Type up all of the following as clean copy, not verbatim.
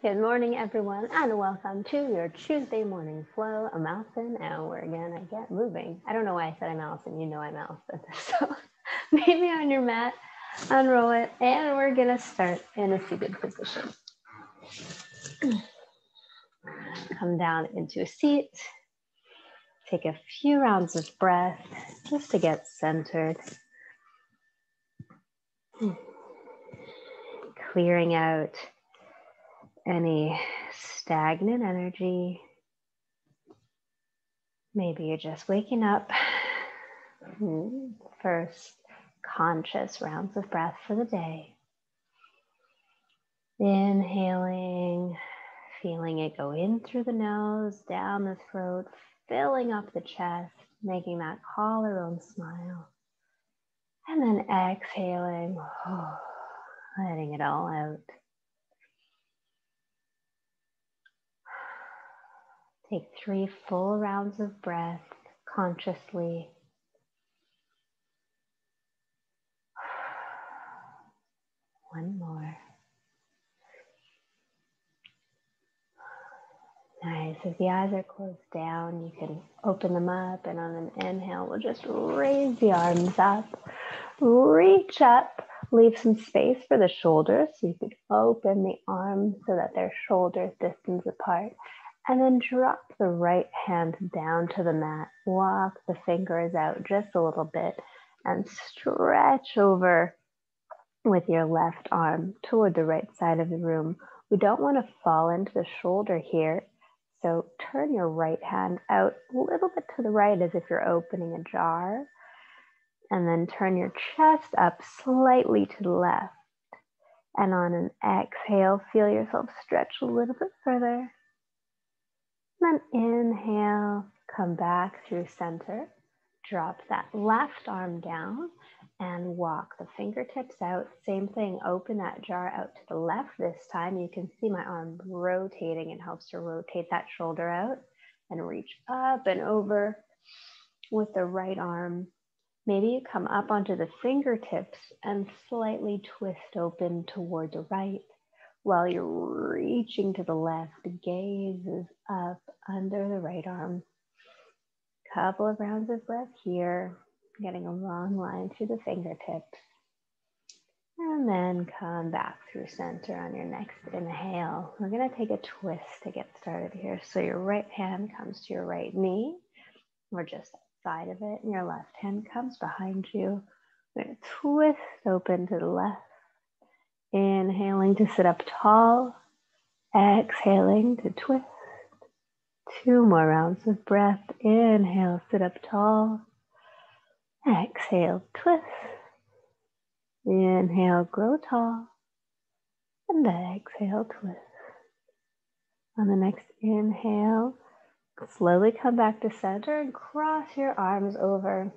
Good morning, everyone, and welcome to your Tuesday morning flow. I'm Allison, and we're gonna get moving. I don't know why I said I'm Allison. You know I'm Allison. So maybe on your mat, unroll it, and we're gonna start in a seated position. Come down into a seat. Take a few rounds of breath just to get centered. Clearing out any stagnant energy. Maybe you're just waking up. First, conscious rounds of breath for the day. Inhaling, feeling it go in through the nose, down the throat, filling up the chest, making that collarbone smile. And then exhaling, letting it all out. Take 3 full rounds of breath consciously. One more. Nice. As the eyes are closed down, you can open them up, and on an inhale, we'll just raise the arms up, reach up, leave some space for the shoulders, so you could open the arms so that they're shoulder distance apart, and then drop the right hand down to the mat. Walk the fingers out just a little bit, and stretch over with your left arm toward the right side of the room. We don't want to fall into the shoulder here. So turn your right hand out a little bit to the right as if you're opening a jar. And then turn your chest up slightly to the left. And on an exhale, feel yourself stretch a little bit further. Then inhale, come back through center. Drop that left arm down and walk the fingertips out. Same thing, open that jar out to the left this time. You can see my arm rotating. It helps to rotate that shoulder out and reach up and over with the right arm. Maybe you come up onto the fingertips and slightly twist open toward the right while you're reaching to the left. Gaze is up under the right arm. Couple of rounds of breath here. Getting a long line through the fingertips. And then come back through center on your next inhale. We're going to take a twist to get started here. So your right hand comes to your right knee, or just outside of it, and your left hand comes behind you. We're going to twist open to the left. Inhaling to sit up tall. Exhaling to twist. 2 more rounds of breath. Inhale, sit up tall. Exhale, twist. Inhale, grow tall. And exhale, twist. On the next inhale, slowly come back to center and cross your arms over.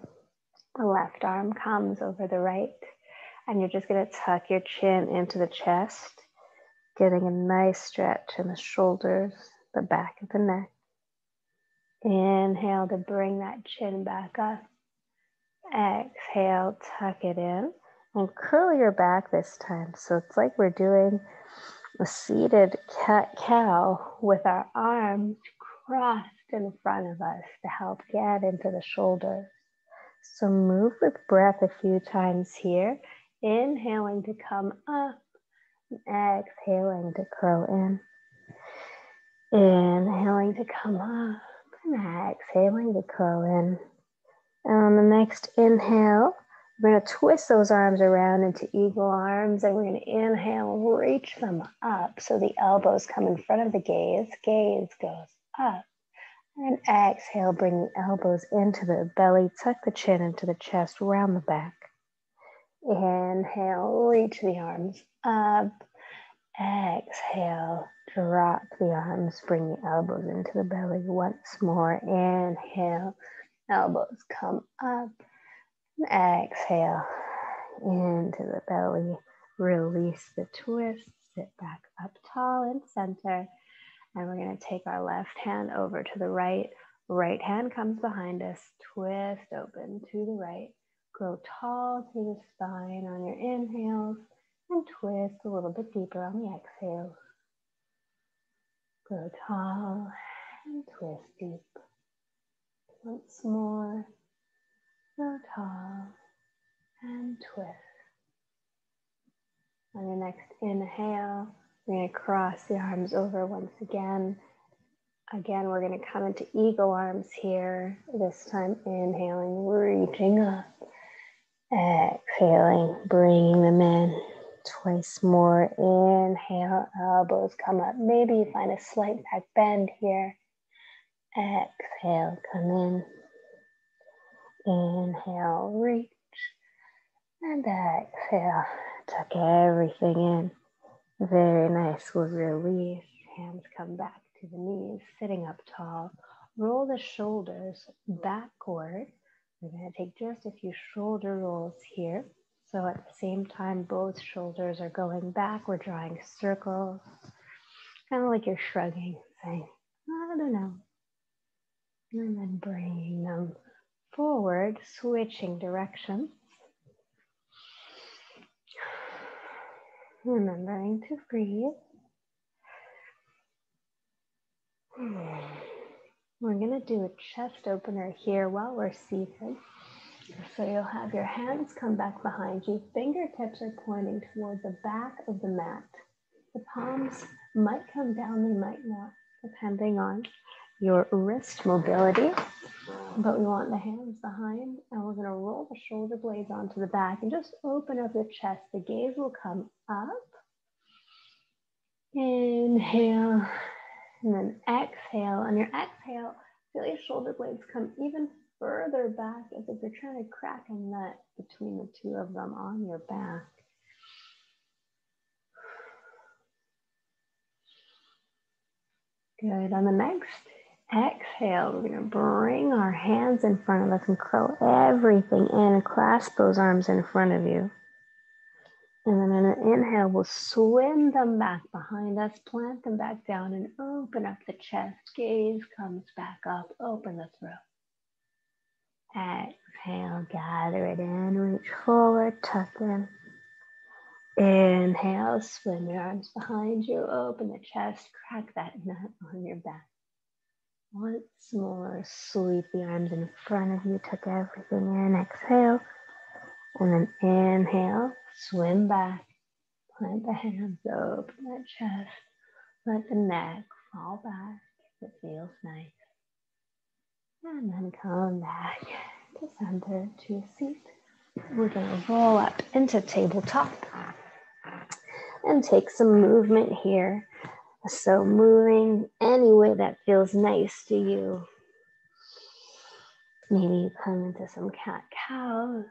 The left arm comes over the right. And you're just going to tuck your chin into the chest, getting a nice stretch in the shoulders, the back of the neck. Inhale to bring that chin back up. Exhale, tuck it in, and curl your back this time. So it's like we're doing a seated cat-cow with our arms crossed in front of us to help get into the shoulders. So move with breath a few times here. Inhaling to come up, and exhaling to curl in. Inhaling to come up, and exhaling to curl in. And on the next inhale, we're going to twist those arms around into eagle arms, and we're going to inhale, reach them up so the elbows come in front of the gaze. Gaze goes up. And exhale, bring the elbows into the belly, tuck the chin into the chest, round the back. Inhale, reach the arms up. Exhale, drop the arms, bring the elbows into the belly. Once more, inhale. Elbows come up, exhale into the belly, release the twist, sit back up tall and center, and we're going to take our left hand over to the right. Right hand comes behind us, twist open to the right, grow tall through the spine on your inhales, and twist a little bit deeper on the exhales. Grow tall and twist deep. Once more, grow tall and twist. On your next inhale, we're going to cross the arms over once again. Again, we're going to come into eagle arms here. This time, inhaling, reaching up. Exhaling, bringing them in. Twice more. Inhale, elbows come up. Maybe you find a slight back bend here. Exhale, come in. Inhale, reach. And exhale, tuck everything in. Very nice. We'll release. Hands come back to the knees, sitting up tall. Roll the shoulders backward. We're going to take just a few shoulder rolls here. So at the same time, both shoulders are going back. We're drawing circles, kind of like you're shrugging, saying, I don't know. And then bringing them forward, switching directions. Remembering to breathe. We're going to do a chest opener here while we're seated. So you'll have your hands come back behind you. Fingertips are pointing toward the back of the mat. The palms might come down, they might not, depending on your wrist mobility. But we want the hands behind, and we're going to roll the shoulder blades onto the back and just open up the chest. The gaze will come up. Inhale, and then exhale. On your exhale, feel your shoulder blades come even further back as if you're trying to crack a nut between the two of them on your back. Good. On the next exhale, we're going to bring our hands in front of us and curl everything in and clasp those arms in front of you. And then on an inhale, we'll swim them back behind us, plant them back down and open up the chest. Gaze comes back up, open the throat. Exhale, gather it in, reach forward, tuck in. Inhale, swim your arms behind you, open the chest, crack that nut on your back. Once more, sweep the arms in front of you, tuck everything in, exhale. And then inhale, swim back, plant the hands, open that chest, let the neck fall back if it feels nice. And then come back to center, to a seat. We're going to roll up into tabletop and take some movement here. So moving any way that feels nice to you. Maybe you come into some cat-cow.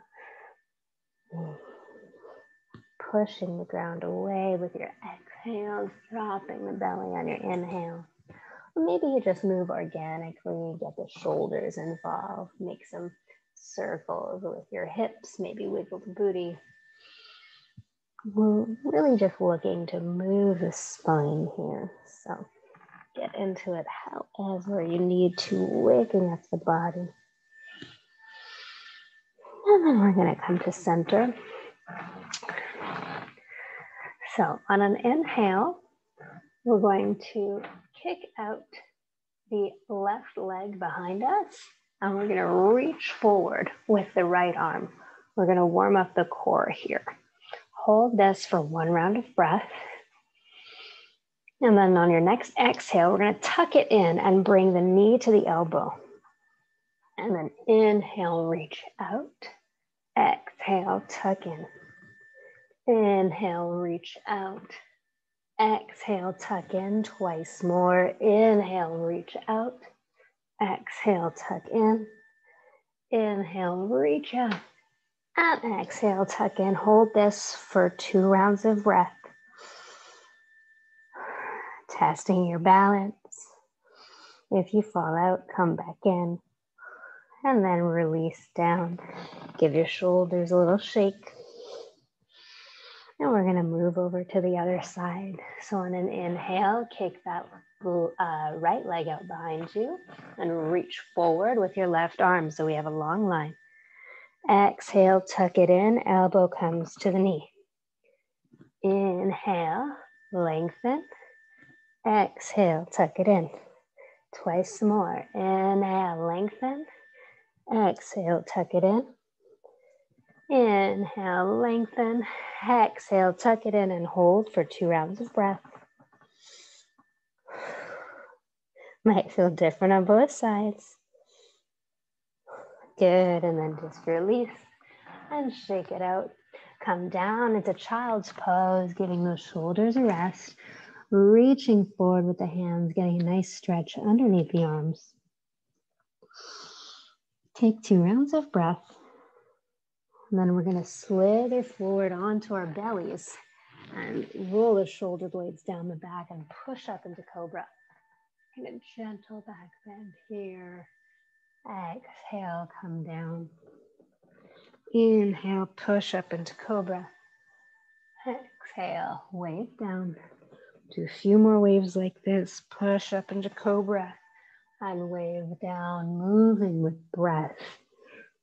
Pushing the ground away with your exhales, dropping the belly on your inhale. Or maybe you just move organically, get the shoulders involved, make some circles with your hips, maybe wiggle the booty. We're really just looking to move the spine here. So get into it however you need to, waking up the body. And then we're going to come to center. So on an inhale, we're going to kick out the left leg behind us, and we're going to reach forward with the right arm. We're going to warm up the core here. Hold this for one round of breath. And then on your next exhale, we're going to tuck it in and bring the knee to the elbow. And then inhale, reach out. Exhale, tuck in. Inhale, reach out. Exhale, tuck in. Twice more. Inhale, reach out. Exhale, tuck in. Inhale, reach out. And exhale, tuck in. Hold this for 2 rounds of breath. Testing your balance. If you fall out, come back in. And then release down. Give your shoulders a little shake. And we're going to move over to the other side. So on an inhale, kick that right leg out behind you and reach forward with your left arm so we have a long line. Exhale, tuck it in, elbow comes to the knee. Inhale, lengthen. Exhale, tuck it in. Twice more. Inhale, lengthen. Exhale, tuck it in. Inhale, lengthen. Exhale, tuck it in and hold for 2 rounds of breath. Might feel different on both sides. Good, and then just release and shake it out. Come down into child's pose, giving those shoulders a rest. Reaching forward with the hands, getting a nice stretch underneath the arms. Take 2 rounds of breath. And then we're going to slither forward onto our bellies and roll the shoulder blades down the back and push up into cobra. And a gentle back bend here. Exhale, come down. Inhale, push up into cobra. Exhale, wave down. Do a few more waves like this. Push up into cobra and wave down, moving with breath.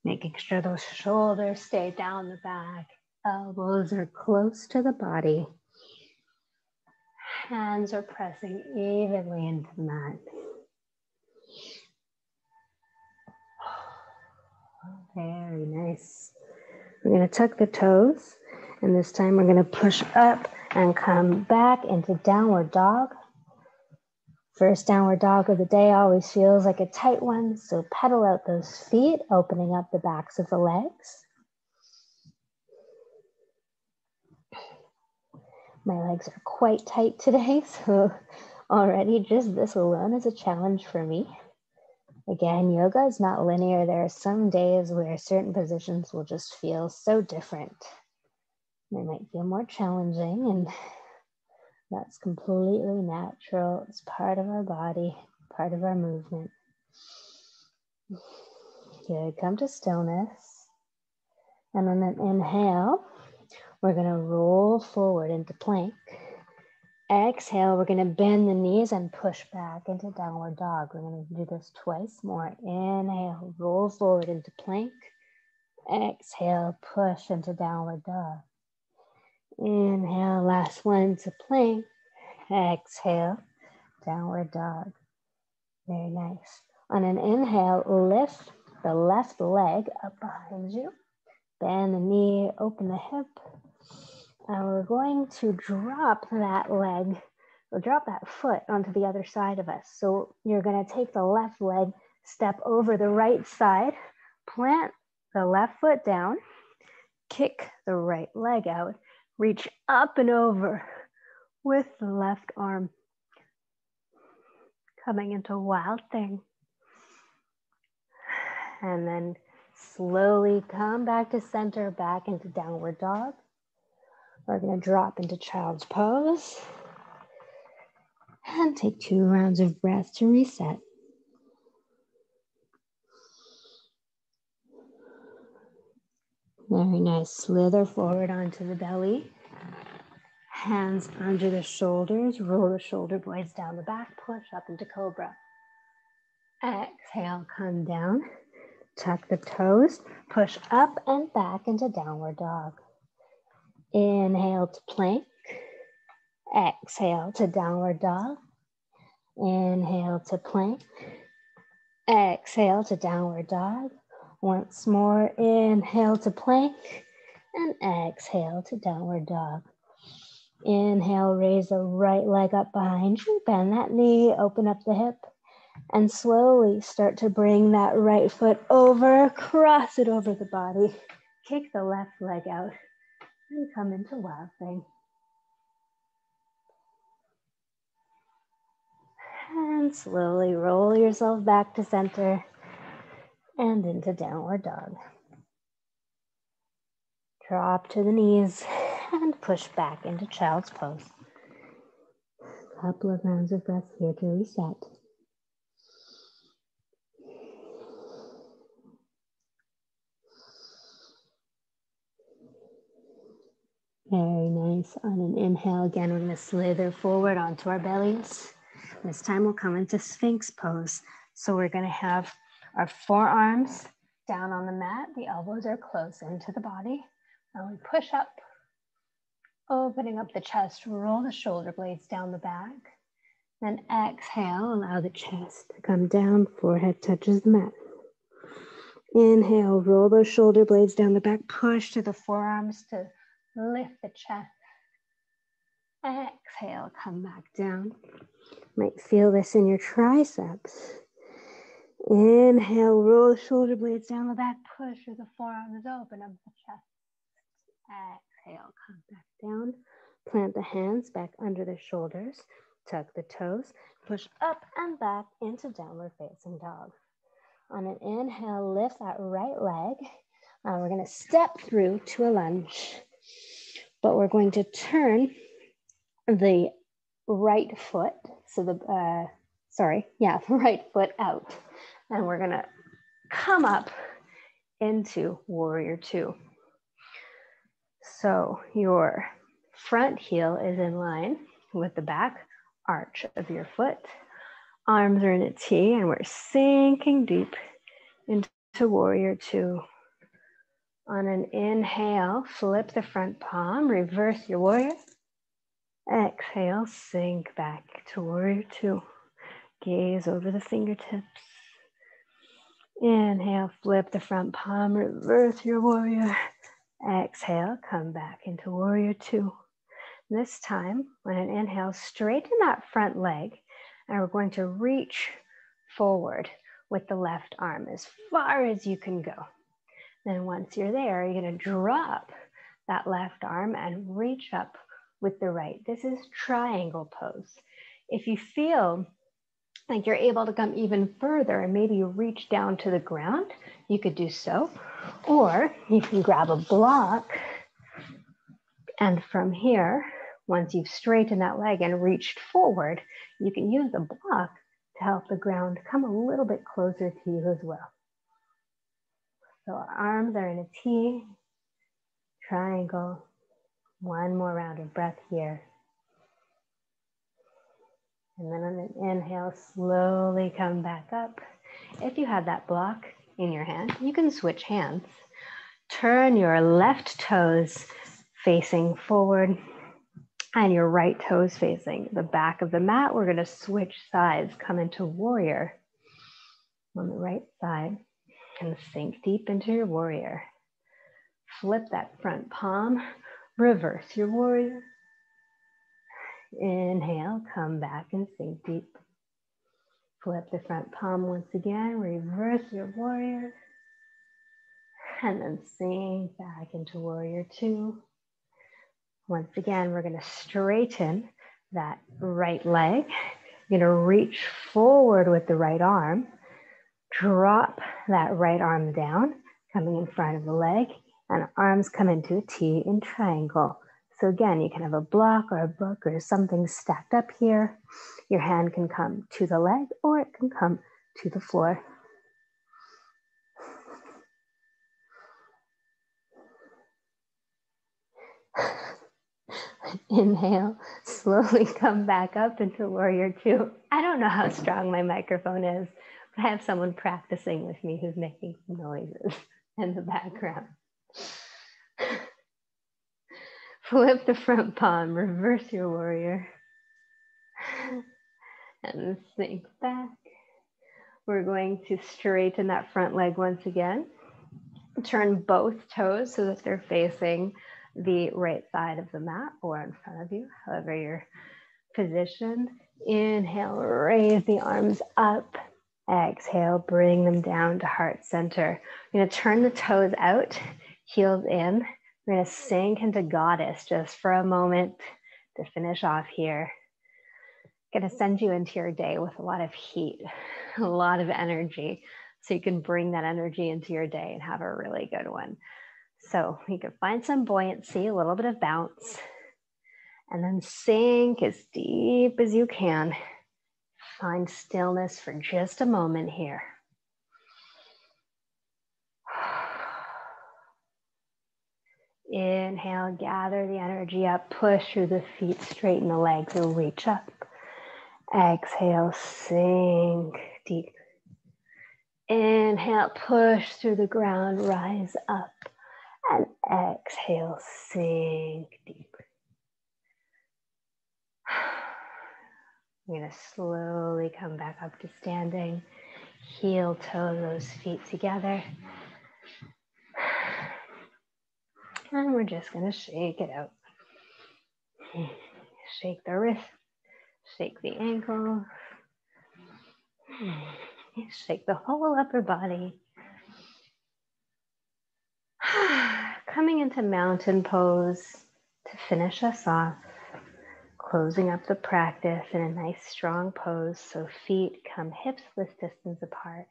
Making sure those shoulders stay down the back. Elbows are close to the body. Hands are pressing evenly into the mat. Very nice. We're going to tuck the toes, and this time we're going to push up and come back into downward dog. First downward dog of the day always feels like a tight one, so pedal out those feet, opening up the backs of the legs. My legs are quite tight today, so already just this alone is a challenge for me. Again, yoga is not linear. There are some days where certain positions will just feel so different. They might feel more challenging, and that's completely natural. It's part of our body, part of our movement. Good, come to stillness. And on an inhale, we're gonna roll forward into plank. Exhale, we're gonna bend the knees and push back into downward dog. We're gonna do this twice more. Inhale, roll forward into plank. Exhale, push into downward dog. Inhale, last one to plank. Exhale, downward dog. Very nice. On an inhale, lift the left leg up behind you. Bend the knee, open the hip. And we're going to drop that leg, or drop that foot onto the other side of us. So you're going to take the left leg, step over the right side, plant the left foot down, kick the right leg out, reach up and over with the left arm. Coming into wild thing. And then slowly come back to center, back into downward dog. We're going to drop into child's pose and take 2 rounds of breath to reset. Very nice. Slither forward onto the belly. Hands under the shoulders. Roll the shoulder blades down the back. Push up into cobra. Exhale, come down. Tuck the toes. Push up and back into downward dog. Inhale to plank. Exhale to downward dog. Inhale to plank. Exhale to downward dog. Once more, inhale to plank. And exhale to downward dog. Inhale, raise the right leg up behind you. Bend that knee, open up the hip. And slowly start to bring that right foot over, cross it over the body. Kick the left leg out. And come into wild thing. And slowly roll yourself back to center and into downward dog. Drop to the knees and push back into child's pose. Couple of rounds of breath here to reset. Very nice. On an inhale, again, we're going to slither forward onto our bellies. This time we'll come into Sphinx pose. So we're going to have our forearms down on the mat. The elbows are close into the body. And we push up, opening up the chest, roll the shoulder blades down the back. Then exhale, allow the chest to come down, forehead touches the mat. Inhale, roll those shoulder blades down the back, push to the forearms to lift the chest. Exhale, come back down. Might feel this in your triceps. Inhale, roll the shoulder blades down the back, push to the forearms, open up the chest. Exhale, come back down. Plant the hands back under the shoulders. Tuck the toes. Push up and back into downward facing dog. On an inhale, lift that right leg. We're going to step through to a lunge. But we're going to turn the right foot. So the right foot out. And we're going to come up into warrior two. So your front heel is in line with the back arch of your foot. Arms are in a T, and we're sinking deep into warrior two. On an inhale, flip the front palm, reverse your warrior. Exhale, sink back to warrior two. Gaze over the fingertips. Inhale, flip the front palm, reverse your warrior. Exhale, come back into warrior two. This time, on an inhale, straighten that front leg, and we're going to reach forward with the left arm as far as you can go. Then once you're there, you're going to drop that left arm and reach up with the right. This is triangle pose. If you feel like you're able to come even further and maybe you reach down to the ground, you could do so. Or you can grab a block, and from here, once you've straightened that leg and reached forward, you can use the block to help the ground come a little bit closer to you as well. So our arms are in a T, triangle. One more round of breath here. And then on an inhale, slowly come back up. If you have that block in your hand, you can switch hands. Turn your left toes facing forward and your right toes facing the back of the mat. We're going to switch sides, come into warrior on the right side and sink deep into your warrior. Flip that front palm, reverse your warrior. Inhale, come back and sink deep. Flip the front palm once again, reverse your warrior. And then sink back into warrior two. Once again, we're going to straighten that right leg. You're going to reach forward with the right arm. Drop that right arm down, coming in front of the leg. And arms come into a T in triangle. So again, you can have a block or a book or something stacked up here. Your hand can come to the leg or it can come to the floor. Inhale, slowly come back up into warrior two. I don't know how strong my microphone is, but I have someone practicing with me who's making some noises in the background. Flip the front palm, reverse your warrior, and sink back. We're going to straighten that front leg once again. Turn both toes so that they're facing the right side of the mat or in front of you, however you're positioned. Inhale, raise the arms up. Exhale, bring them down to heart center. We're going to turn the toes out, heels in. We're going to sink into goddess just for a moment to finish off here. Going to send you into your day with a lot of heat, a lot of energy, so you can bring that energy into your day and have a really good one. So you can find some buoyancy, a little bit of bounce, and then sink as deep as you can. Find stillness for just a moment here. Inhale, gather the energy up, push through the feet, straighten the legs and reach up. Exhale, sink deep. Inhale, push through the ground, rise up. And exhale, sink deep. You're going to slowly come back up to standing. Heel toe those feet together. And we're just going to shake it out. Shake the wrist, shake the ankle, shake the whole upper body. Coming into mountain pose to finish us off. Closing up the practice in a nice strong pose so feet come hips width distance apart.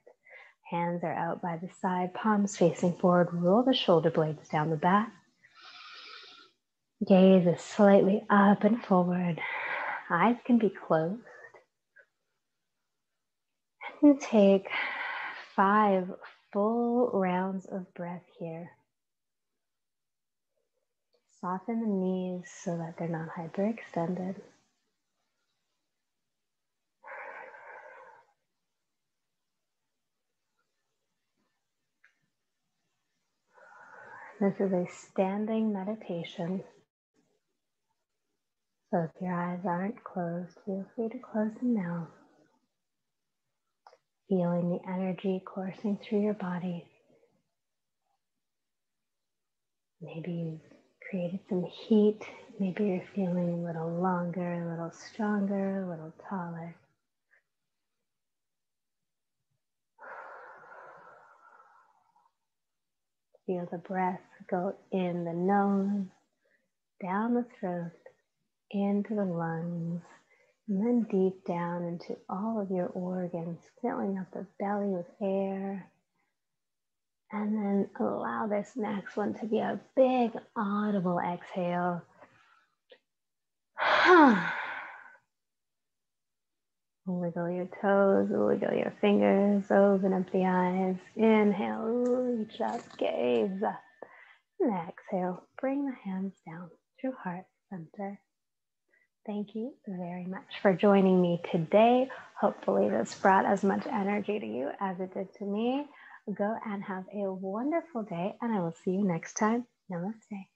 Hands are out by the side, palms facing forward. Roll the shoulder blades down the back. Gaze is slightly up and forward. Eyes can be closed. And take 5 full rounds of breath here. Soften the knees so that they're not hyperextended. This is a standing meditation. So if your eyes aren't closed, feel free to close them now. Feeling the energy coursing through your body. Maybe you've created some heat. Maybe you're feeling a little longer, a little stronger, a little taller. Feel the breath go in the nose, down the throat, into the lungs, and then deep down into all of your organs, filling up the belly with air. And then allow this next one to be a big audible exhale. Wiggle your toes, wiggle your fingers, open up the eyes. Inhale, reach up, gaze up. And exhale, bring the hands down through heart center. Thank you very much for joining me today. Hopefully this brought as much energy to you as it did to me. Go and have a wonderful day, and I will see you next time. Namaste.